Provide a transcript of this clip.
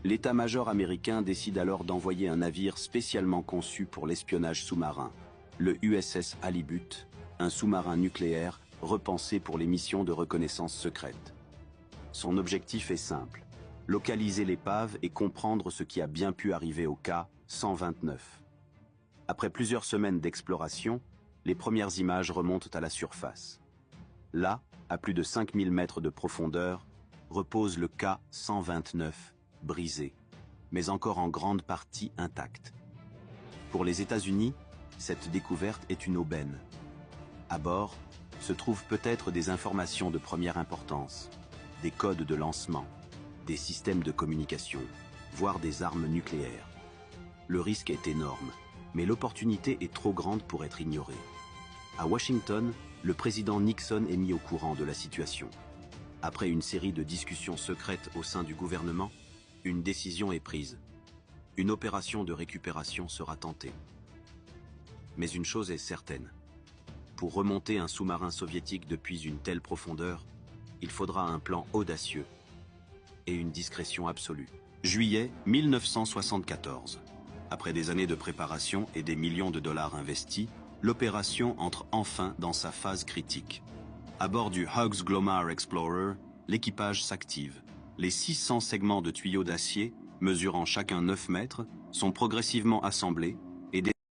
L'état-major américain décide alors d'envoyer un navire spécialement conçu pour l'espionnage sous-marin, le USS Halibut, un sous-marin nucléaire repensé pour les missions de reconnaissance secrète. Son objectif est simple, localiser l'épave et comprendre ce qui a bien pu arriver au cas 129. Après plusieurs semaines d'exploration, les premières images remontent à la surface. Là, à plus de 5000 mètres de profondeur, repose le cas 129, brisé, mais encore en grande partie intact. Pour les États-Unis, cette découverte est une aubaine. À bord, se trouvent peut-être des informations de première importance, des codes de lancement, des systèmes de communication, voire des armes nucléaires. Le risque est énorme, mais l'opportunité est trop grande pour être ignorée. À Washington, le président Nixon est mis au courant de la situation. Après une série de discussions secrètes au sein du gouvernement, une décision est prise. Une opération de récupération sera tentée. Mais une chose est certaine. Pour remonter un sous-marin soviétique depuis une telle profondeur, il faudra un plan audacieux et une discrétion absolue. Juillet 1974. Après des années de préparation et des millions de dollars investis, l'opération entre enfin dans sa phase critique. À bord du Hughes Glomar Explorer, l'équipage s'active. Les 600 segments de tuyaux d'acier, mesurant chacun 9 mètres, sont progressivement assemblés